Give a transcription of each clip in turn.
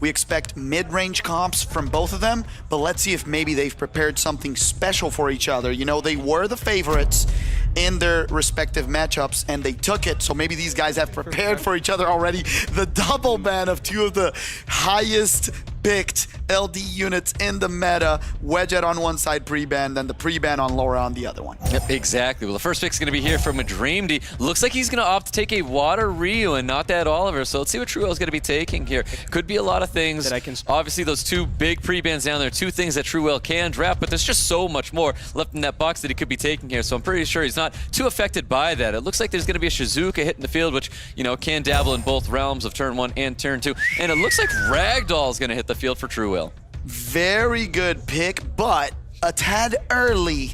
We expect mid-range comps from both of them, but let's see if maybe they've prepared something special for each other. You know, they were the favorites in their respective matchups, and they took it, so maybe these guys have prepared for each other already. The double ban of two of the highest picked LD units in the meta. Wedget on one side pre-ban, then the pre-ban on Laura on the other one. Yep, exactly. Well, the first pick's going to be here from MADREAMDY. Looks like he's going to opt to take a water Ryu and not that Oliver, so let's see what TRUEWHALE is going to be taking here. Could be a lot of things. Obviously, those two big pre-bans down there, two things that TRUEWHALE can draft, but there's just so much more left in that box that he could be taking here, so I'm pretty sure he's not too affected by that. It looks like there's going to be a Shizuka hitting the field, which, you know, can dabble in both realms of turn 1 and turn 2, and it looks like Ragdoll is going to hit the field for TRUEWHALE. Very good pick, but a tad early,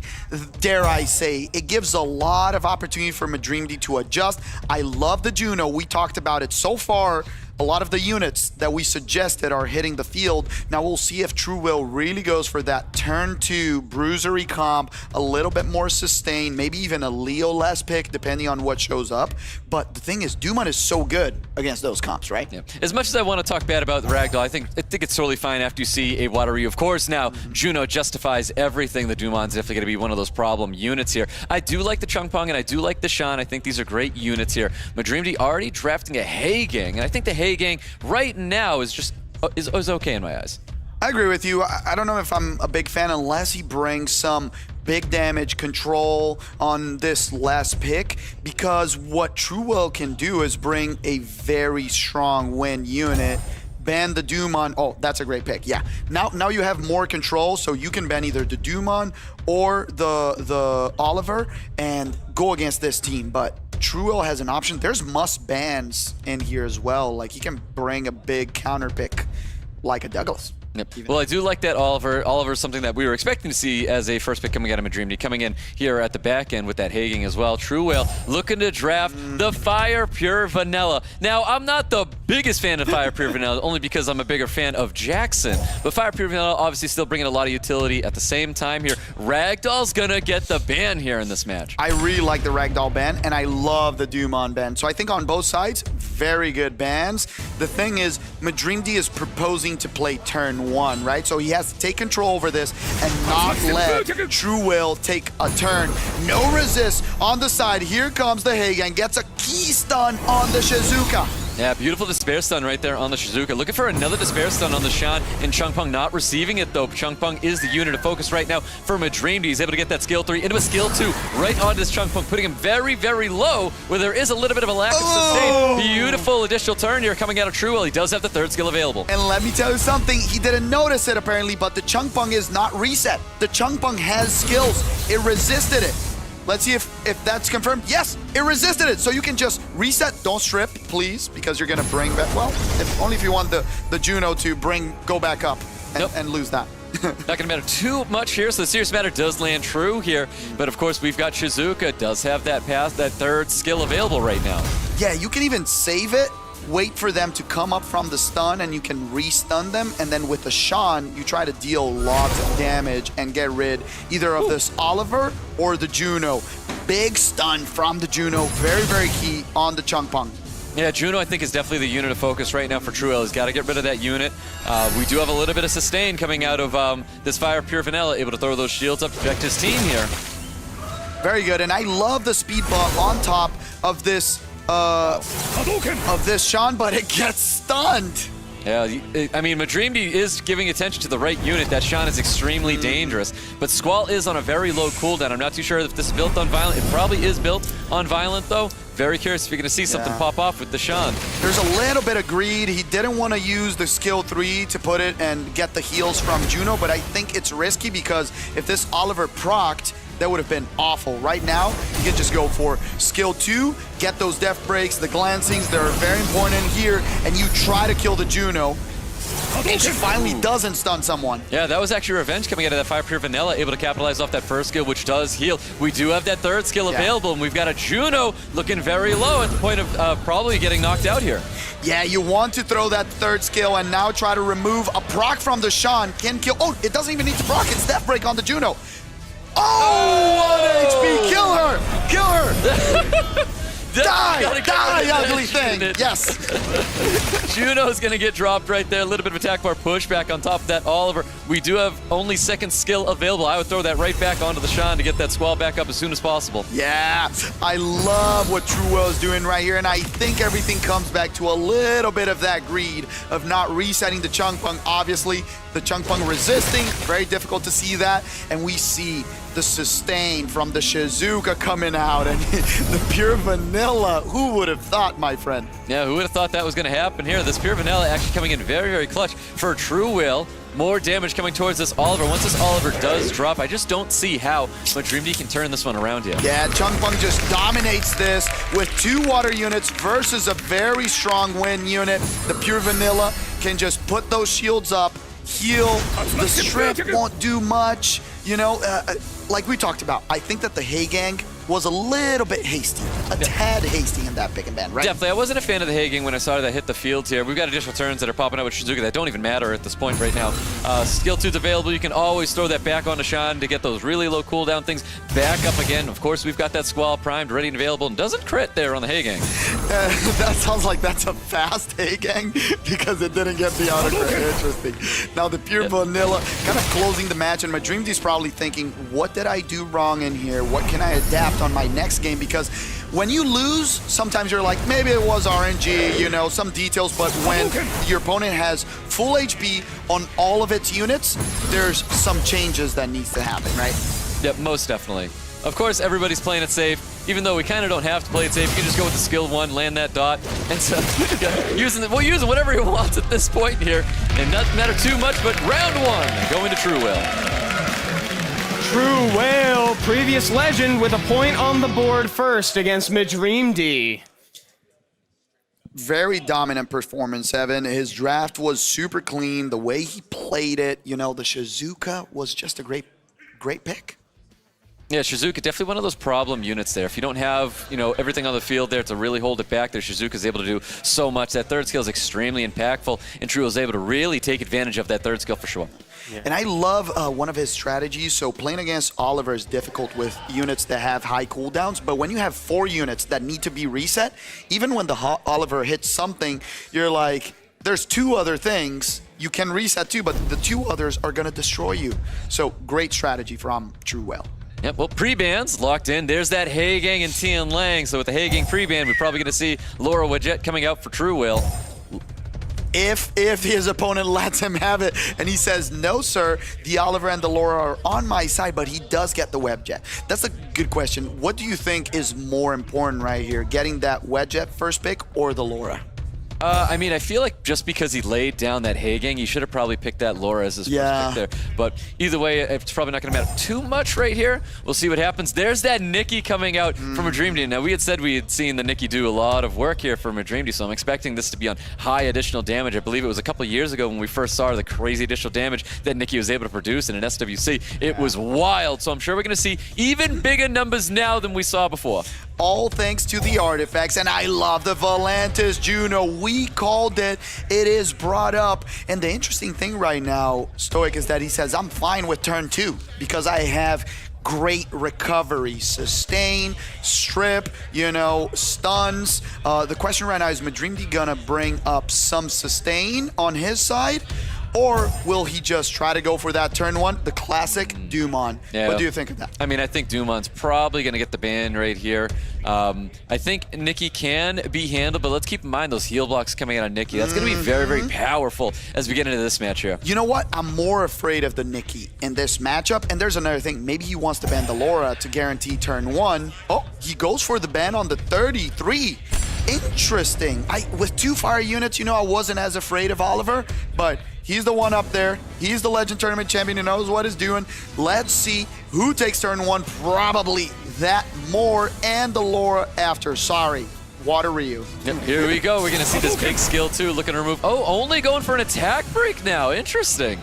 dare I say. It gives a lot of opportunity for MADREAMDY to adjust. I love the Juno. We talked about it so far. A lot of the units that we suggested are hitting the field. Now we'll see if TRUEWHALE really goes for that turn 2 bruisery comp, a little bit more sustained, maybe even a Leo-less pick, depending on what shows up. But the thing is, Dumont is so good against those comps, right? Yeah. As much as I want to talk bad about the Ragdoll, I think it's totally fine after you see a water Ryu. Of course, now Juno justifies everything. The Dumont's definitely going to be one of those problem units here. I do like the Chungpong and I do like the Shan. I think these are great units here. MADREAMDY already drafting a Hay Gang, and I think the Hay Gang right now is just is okay in my eyes. I agree with you. I don't know if I'm a big fan unless he brings some big damage control on this last pick, because what TRUEWHALE can do is bring a very strong win unit, ban the Dumont. Oh, that's a great pick. Yeah. Now you have more control, so you can ban either the Dumont or the Oliver and go against this team. But TRUEWHALE has an option. There's must bans in here as well. Like, he can bring a big counter pick like a Douglas. Yep. Well, I do like that Oliver. Oliver is something that we were expecting to see as a first pick coming out of MADREAMDY, coming in here at the back end with that Hay Gang as well. TRUEWHALE looking to draft the Fire Pure Vanilla. Now, I'm not the biggest fan of Fire Pure Vanilla, only because I'm a bigger fan of Jackson. But Fire Pure Vanilla obviously still bringing a lot of utility at the same time here. Ragdoll's gonna get the ban here in this match. I really like the Ragdoll ban, and I love the Dumont ban. So I think on both sides, very good bans. The thing is, MADREAMDY is proposing to play turn 1, right? So he has to take control over this and not let TRUEWHALE take a turn. No resist on the side. Here comes the Hay Gang, gets a key stun on the Shizuka. Yeah, beautiful Despair Stun right there on the Shizuka. Looking for another Despair Stun on the Shan, and Chungpong not receiving it though. Chungpong is the unit of focus right now for MADREAMDY. He's able to get that skill 3 into a skill 2 right onto this Chungpong, putting him very, very low where there is a little bit of a lack of sustain. Beautiful additional turn here coming out of TRUEWHALE. He does have the third skill available. And let me tell you something, he didn't notice it apparently, but the Chungpong is not reset. The Chungpong has skills. It resisted it. Let's see if that's confirmed. Yes, it resisted it. So you can just reset. Don't strip, please, because you're going to bring back, well, only if you want the Juno to go back up and lose that. Not going to matter too much here, so the serious matter does land true here. But of course, we've got Shizuka, does have that pass, that third skill available right now. Yeah, you can even save it, wait for them to come up from the stun, and you can re-stun them. And then with the Shan, you try to deal lots of damage and get rid either of this Oliver or the Juno. Big stun from the Juno, very, very key on the Chungpong. Yeah, Juno, I think, is definitely the unit of focus right now for TRUEWHALE. He's got to get rid of that unit. We do have a little bit of sustain coming out of this Fire Pure Vanilla, able to throw those shields up to protect his team here. Very good, and I love the speed buff on top of this Shan, but it gets stunned. Yeah, I mean, MADREAMDY is giving attention to the right unit. That Shan is extremely dangerous, but Squall is on a very low cooldown. I'm not too sure if this is built on Violent. It probably is built on Violent, though. Very curious if you're going to see something pop off with the Shan. There's a little bit of greed. He didn't want to use the skill 3 to put it and get the heals from Juno, but I think it's risky because if this Oliver procced, that would have been awful. Right now, you can just go for skill 2, get those death breaks, the glancings, they're very important here, and you try to kill the Juno. And she finally doesn't stun someone. Yeah, that was actually revenge coming out of that Fire Pure Vanilla, able to capitalize off that first skill, which does heal. We do have that third skill available, and we've got a Juno looking very low at the point of probably getting knocked out here. Yeah, you want to throw that third skill and now try to remove a proc from the Shan. Can kill. Oh, it doesn't even need to proc. It's death break on the Juno. Oh, 1 HP. Kill her. Kill her. Die, ugly thing. Yes. Juno's going to get dropped right there. A little bit of attack bar pushback on top of that. Oliver, we do have only second skill available. I would throw that right back onto the Sean to get that squall back up as soon as possible. Yeah, I love what TRUEWHALE is doing right here, and I think everything comes back to a little bit of that greed of not resetting the Chungpung. Obviously, the Chungpung resisting, very difficult to see that, and we see the sustain from the Shizuka coming out, and the pure vanilla. Who would have thought, my friend? Yeah, who would have thought that was going to happen here? This pure vanilla actually coming in very, very clutch for TRUEWHALE. More damage coming towards this Oliver. Once this Oliver does drop, I just don't see how MADREAMDY can turn this one around yet. Yeah, Chungpung just dominates this with 2 water units versus a very strong wind unit. The pure vanilla can just put those shields up, heal. The strip won't do much. You know, like we talked about, I think that the Hey Gang was a little bit hasty, a tad hasty in that pick and ban, right? Definitely. I wasn't a fan of the Hey Gang when I saw that hit the field here. We've got additional turns that are popping out with Shizuka that don't even matter at this point right now. Skill 2's available. You can always throw that back onto Sean to get those really low cooldown things back up again. Of course, we've got that Squall primed, ready and available, and doesn't crit there on the Hey Gang. That sounds like that's a fast Hey Gang because it didn't get the auto crit. Interesting. Now the pure vanilla kind of closing the match, and MADREAMDY's probably thinking, what did I do wrong in here? What can I adapt on my next game? Because when you lose, sometimes you're like, maybe it was RNG, you know, some details, but when your opponent has full HP on all of its units, there's some changes that needs to happen, right? Yep, most definitely. Of course, everybody's playing it safe. Even though we kind of don't have to play it safe, you can just go with the skill 1, land that dot, and so we'll use whatever he wants at this point here. And doesn't matter too much, but round 1, going to TRUEWHALE. TRUEWHALE, previous legend, with a point on the board first against MADREAMDY. Very dominant performance, Evan. His draft was super clean. The way he played it, you know, the Shizuka was just a great pick. Yeah, Shizuka, definitely one of those problem units there. If you don't have, you know, everything on the field there to really hold it back, there Shizuka's able to do so much. That third skill is extremely impactful, and TRUEWHALE's able to really take advantage of that third skill for sure. Yeah. And I love one of his strategies. So playing against Oliver is difficult with units that have high cooldowns, but when you have 4 units that need to be reset, even when the Oliver hits something, you're like, there's 2 other things you can reset too, but the 2 others are gonna destroy you. So great strategy from TRUEWHALE. Yep, well, pre-bans locked in. There's that Hey Gang and Tian Lang. So with the Hey Gang pre-ban, we're probably going to see Laura Wadjet coming out for TRUEWHALE. If his opponent lets him have it, and he says, no, sir, the Oliver and the Laura are on my side, but he does get the Webjet. That's a good question. What do you think is more important right here, getting that Webjet first pick or the Laura? I mean, I feel like just because he laid down that Hey Gang, he should have probably picked that Laura as his first pick there. But either way, it's probably not going to matter too much right here. We'll see what happens. There's that Nikki coming out from MADREAMDY. Now, we had said we had seen the Nikki do a lot of work here for MADREAMDY, so I'm expecting this to be on high additional damage. I believe it was a couple years ago when we first saw the crazy additional damage that Nikki was able to produce in an SWC. It was wild, so I'm sure we're going to see even bigger numbers now than we saw before. All thanks to the artifacts, and I love the Volantis Juno. We called it. It is brought up. And the interesting thing right now, Stoic, is that he says, I'm fine with turn 2 because I have great recovery, sustain, strip, you know, stuns. The question right now is MADREAMDY gonna bring up some sustain on his side? Or will he just try to go for that turn 1, the classic Dumon? Yeah. What do you think of that? I mean, I think Dumon's probably going to get the ban right here. I think Nikki can be handled, but let's keep in mind those heal blocks coming out of Nikki. That's going to be very, very powerful as we get into this match here. You know what? I'm more afraid of the Nikki in this matchup. And there's another thing. Maybe he wants to ban the Laura to guarantee turn 1. Oh, he goes for the ban on the 33. Interesting. With 2 fire units, you know, I wasn't as afraid of Oliver, but he's the one up there. He's the Legend Tournament champion who knows what he's doing. Let's see who takes turn 1. Probably that Moore and the Laura after. Sorry, Water Ryu. Yep, here we go. We're going to see this big skill too. Looking to remove. Oh, only going for an attack break now. Interesting.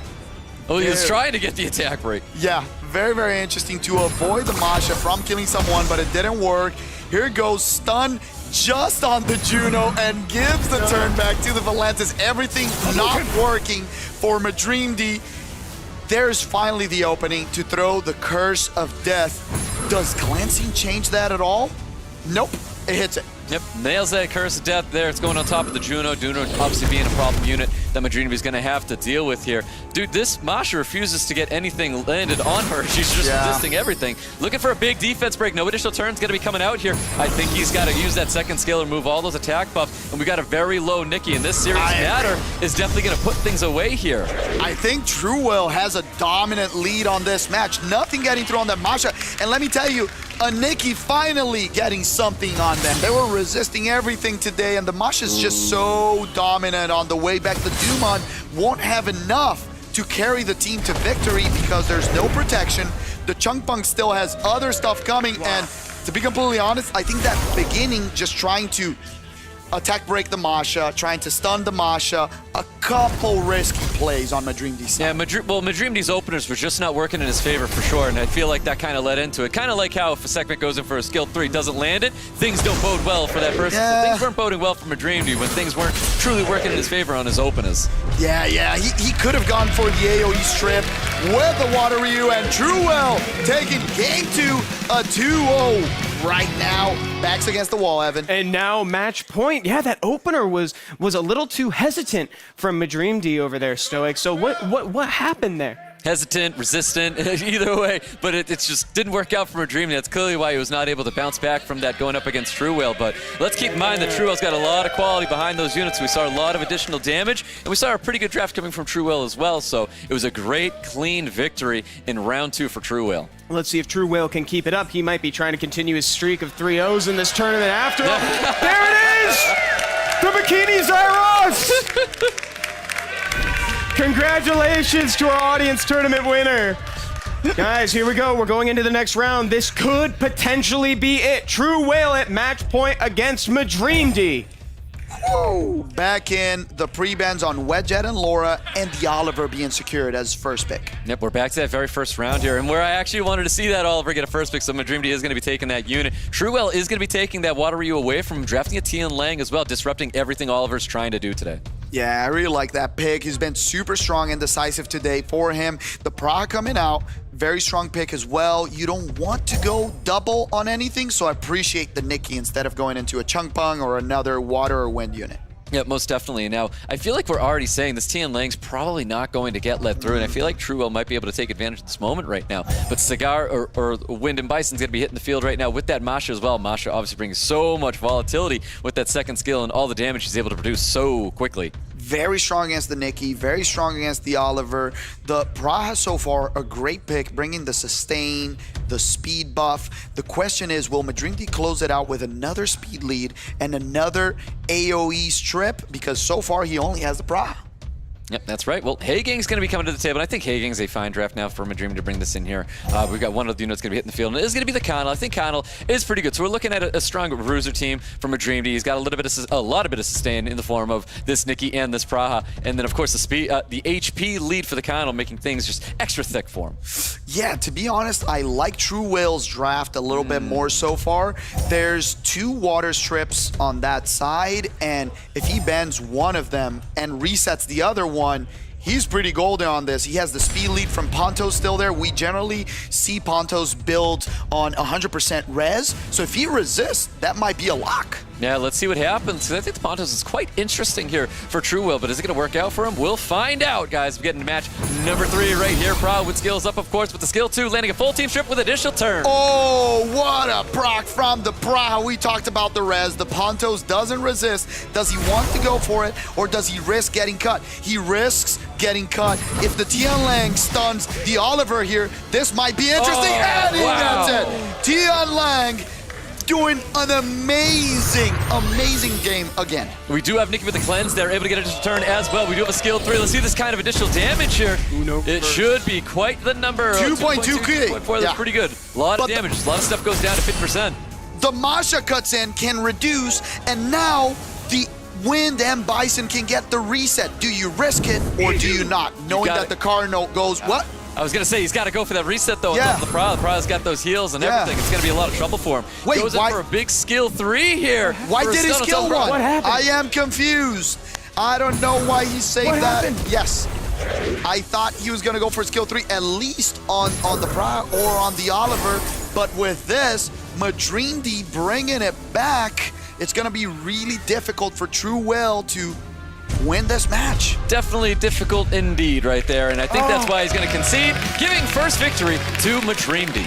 Oh, he was trying to get the attack break. Yeah, very, very interesting to avoid the Masha from killing someone, but it didn't work. Here goes stun just on the Juno and gives the turn back to the Volantis. Everything not working for MADREAMDY. There's finally the opening to throw the Curse of Death. Does glancing change that at all? Nope, it hits it. Yep, nails that Curse of Death there. It's going on top of the Juno. Juno obviously being a problem unit that MADREAMDY is going to have to deal with here. Dude, this Masha refuses to get anything landed on her. She's just resisting everything. Looking for a big defense break. No additional turns going to be coming out here. I think he's got to use that second skill or move all those attack buffs. And we got a very low Nikki. And this series matter is definitely going to put things away here. I think TRUEWHALE has a dominant lead on this match. Nothing getting through on that Masha. And let me tell you, a Nikki finally getting something on them. They were resisting everything today, and the Masha is just so dominant on the way back. The Dumon won't have enough to carry the team to victory because there's no protection. The Chunkpunk still has other stuff coming, and to be completely honest, I think that beginning just trying to attack break the Masha, trying to stun the Masha, a couple risky plays on MADREAMDY's side. Yeah, MADREAMDY's openers were just not working in his favor for sure, and I feel like that kind of led into it. Kind of like how if a segment goes in for a skill 3, doesn't land it, things don't bode well for that person. So things weren't boding well for MADREAMDY when things weren't truly working in his favor on his openers. Yeah, he could have gone for the AoE strip with the Water Ryu, and TRUEWHALE taking game 2, a 2-0 right now. Backs against the wall, Evan. And now match point. Yeah, that opener was a little too hesitant from MADREAMDY over there, Stoic. So what happened there? Hesitant, resistant, either way, but it just didn't work out for MADREAMDY. That's clearly why he was not able to bounce back from that going up against TRUEWHALE. But let's keep in mind that TRUEWHALE's got a lot of quality behind those units. We saw a lot of additional damage, and we saw a pretty good draft coming from TRUEWHALE as well. So it was a great, clean victory in round 2 for TRUEWHALE. Let's see if TRUEWHALE can keep it up. He might be trying to continue his streak of 3-0s in this tournament after all. There it is! The Bikini Zyros! Congratulations to our audience tournament winner. Guys, here we go. We're going into the next round. This could potentially be it. TRUEWHALE at match point against MADREAMDY. Whoa. Back in the pre-bans on Wedjet and Laura, and the Oliver being secured as first pick. Yep, we're back to that very first round here, and where I actually wanted to see that Oliver get a first pick, so MADREAMDY is going to be taking that unit. TRUEWHALE is going to be taking that Water Ryu away from him, drafting a Tian Lang as well, disrupting everything Oliver's trying to do today. Yeah, I really like that pick. He's been super strong and decisive today for him. The Praha coming out, very strong pick as well. You don't want to go double on anything, so I appreciate the Nikki instead of going into a Chunkpung or another water or wind unit. Yeah, most definitely. Now, I feel like we're already saying this Tian Lang's probably not going to get let through, and I feel like TRUEWHALE might be able to take advantage of this moment right now. But Cigar or Wind and Bison's going to be hitting the field right now with that Masha as well. Masha obviously brings so much volatility with that second skill and all the damage she's able to produce so quickly. Very strong against the Nikki, very strong against the Oliver. The Praha so far, a great pick, bringing the sustain, the speed buff. The question is, will MADREAMDY close it out with another speed lead and another AoE strip? Because so far, he only has the Praha. Yep, that's right. Well, Haegang's going to be coming to the table. I think Haegang's a fine draft now for MADREAMDY to bring this in here. We've got one of the units going to be hitting the field, and it is going to be the Connell. I think Connell is pretty good. So we're looking at a strong bruiser team for MADREAMDY. He's got a lot of sustain in the form of this Nikki and this Praha, and then of course the speed, the HP lead for the Connell, making things just extra thick for him. Yeah, to be honest, I like TRUEWHALE's draft a little bit more so far. There's 2 water strips on that side, and if he bans one of them and resets the other one, he's pretty golden on this. He has the speed lead from Pontos still there. We generally see Pontos build on 100% res, so if he resists, that might be a lock. Yeah, let's see what happens. I think the Pontos is quite interesting here for TRUEWHALE, but is it going to work out for him? We'll find out, guys. We're getting to match number 3 right here. Praha with skills up, of course, with the skill 2, landing a full team strip with additional turn. Oh, what a proc from the Praha. We talked about the res. The Pontos doesn't resist. Does he want to go for it, or does he risk getting cut? He risks getting cut. If the Tian Lang stuns the Oliver here, this might be interesting. And he gets it. Tian Lang doing an amazing game again. We do have Nikki with the cleanse. They're able to get a turn as well. We do have a skill 3. Let's see this kind of additional damage here. It should be quite the number. 2.2K. 2.4, that's pretty good. A lot of damage. A lot of stuff goes down to 50%. The Masha cuts in, can reduce, and now the Wind and Bison can get the reset. Do you risk it or do you not? Knowing that the car note goes, what? I was going to say, he's got to go for that reset, though, on top of the Praha. The Praha's got those heals and everything. It's going to be a lot of trouble for him. Wait, goes in for a big skill 3 here. Why did he skill 1? What happened? I am confused. I don't know why he saved that. Yes. I thought he was going to go for skill 3, at least on the Praha or on the Oliver. But with this, MADREAMDY bringing it back. it's going to be really difficult for TRUEWHALE to win this match. Definitely difficult indeed right there, and I think that's why he's going to concede, giving first victory to MADREAMDY.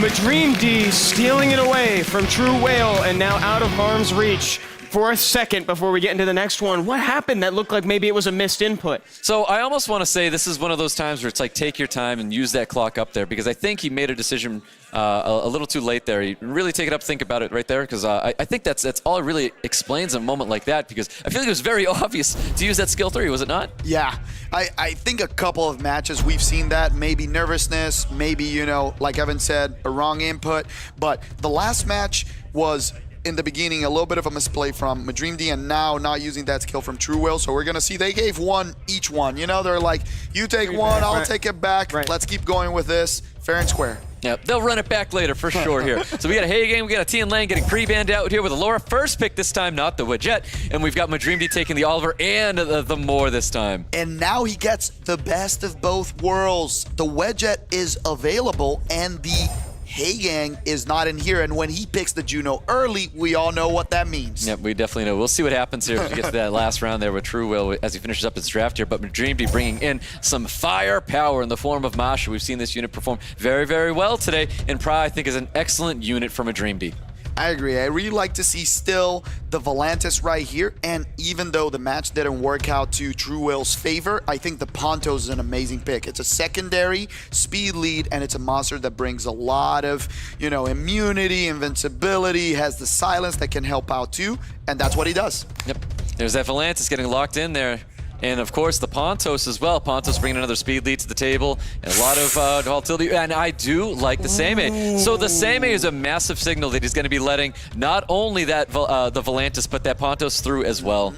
MADREAMDY stealing it away from TRUEWHALE and now out of harm's reach. For a second before we get into the next one, what happened that looked like maybe it was a missed input? So I almost want to say this is one of those times where it's like take your time and use that clock up there, because I think he made a decision a little too late there. He really take it up, think about it right there, because I think that's all it really explains a moment like that, because I feel like it was very obvious to use that skill 3, was it not? Yeah, I think a couple of matches we've seen that, maybe nervousness, maybe, you know, like Evan said, a wrong input, but the last match was in the beginning a little bit of a misplay from MADREAMDY, and now not using that skill from TRUEWHALE. So we're gonna see they gave one each one. You know, they're like, you take one, I'll take it back. Let's keep going with this, fair and square. Yeah, they'll run it back later for sure here. So we got a Hagen, we got a Tian Lang getting pre-banned out here with a Laura first pick this time, not the Widget. And we've got MADREAMDY taking the Oliver and the Moore this time. And now he gets the best of both worlds. The Widget is available and the Hagen is not in here, and when he picks the Juno early, we all know what that means. Yep, we definitely know. We'll see what happens here as we get to that last round there with TRUEWHALE as he finishes up his draft here. But MADREAMDY bringing in some firepower in the form of Masha. We've seen this unit perform very, very well today, and Pra, I think, is an excellent unit for MADREAMDY. I agree. I really like to see still the Volantis right here, and even though the match didn't work out to TRUEWHALE's favor, I think the Pontos is an amazing pick. It's a secondary speed lead, and it's a monster that brings a lot of, you know, immunity, invincibility, has the silence that can help out too, and that's what he does. Yep. There's that Volantis getting locked in there. And of course the Pontos as well. Pontos bringing another speed lead to the table, and a lot of volatility. And I do like the Seimei. So the Seimei is a massive signal that he's going to be letting not only that the Volantis, but that Pontos through as well.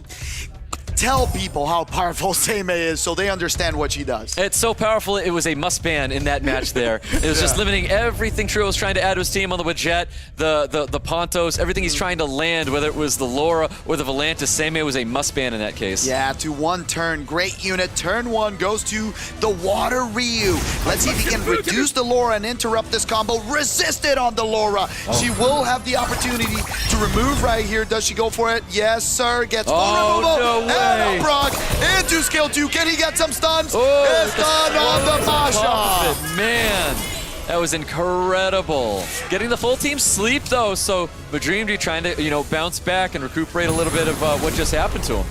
Tell people how powerful Seimei is so they understand what she does. It's so powerful, it was a must-ban in that match there. It was just limiting everything TRUEWHALE was trying to add to his team on the Widget, the Pontos, everything he's trying to land, whether it was the Laura or the Volantis. Seimei was a must-ban in that case. Yeah, to one turn. Great unit. Turn one goes to the Water Ryu. Let's see if he can reduce the Laura and interrupt this combo. Resist it on the Laura. She will have the opportunity to remove right here. Does she go for it? Yes, sir. Gets full removal. No way. And a proc into skill 2. Can he get some stuns? It's done on the Masha. Man, that was incredible. Getting the full team sleep though, so MADREAMDY trying to, you know, bounce back and recuperate a little bit of what just happened to him.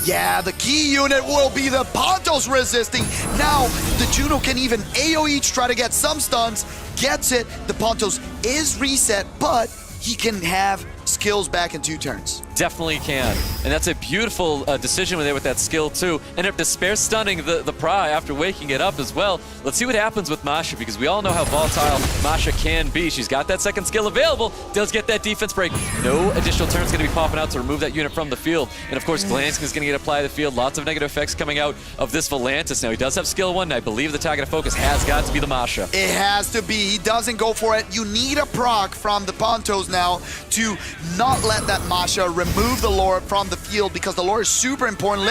Yeah, the key unit will be the Pontos resisting. Now, the Juno can even AoE each, try to get some stuns. Gets it. The Pontos is reset, but he can have skills back in 2 turns. Definitely can. And that's a beautiful decision there with that skill too. And if despair stunning the Pra after waking it up as well. Let's see what happens with Masha, because we all know how volatile Masha can be. She's got that second skill available, does get that defense break. No additional turns going to be popping out to remove that unit from the field. And of course, Glanskin is going to get applied to the field. Lots of negative effects coming out of this Volantis. Now, he does have skill 1, and I believe the target of focus has got to be the Masha. It has to be. He doesn't go for it. You need a proc from the Pontos now to not let that Masha remove the Lord from the field, because the Lord is super important.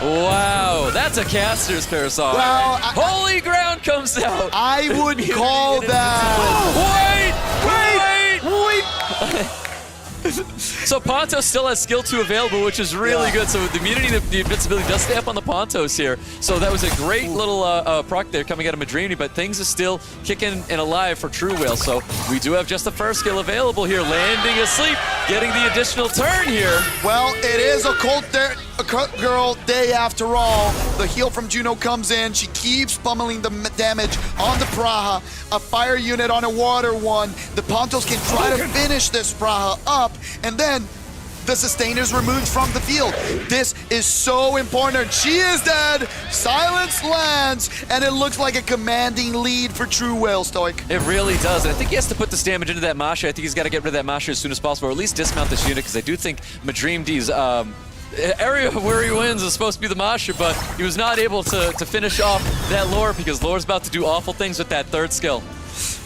Wow, that's a caster's parasol. Well, Holy ground comes out. I would call that. Wait. So Pontos still has skill 2 available, which is really good. So the immunity, the invincibility does stay up on the Pontos here. So that was a great little proc there coming out of MADREAMDY, but things are still kicking and alive for TRUEWHALE. So we do have just the first skill available here, landing asleep, getting the additional turn here. Well, it is a cult girl day after all. The heal from Juno comes in. She keeps pummeling the damage on the Praha. A fire unit on a water one. The Pontos can try to finish this Praha up, and then the Sustainer's removed from the field. This is so important. She is dead. Silence lands, and it looks like a commanding lead for TRUEWHALE, Stoic. It really does. And I think he has to put this damage into that Masha. I think he's got to get rid of that Masha as soon as possible, or at least dismount this unit, because I do think MADREAMDY's area where he wins is supposed to be the Masha, but he was not able to finish off that Lore, because Lore's about to do awful things with that third skill.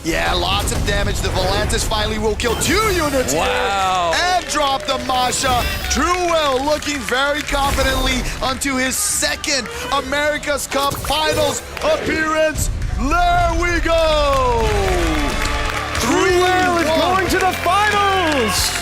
Yeah, lots of damage. The Volantis finally will kill 2 units here and drop the Masha. TRUEWHALE looking very confidently onto his 2nd America's Cup Finals appearance. There we go! TRUEWHALE is going to the finals!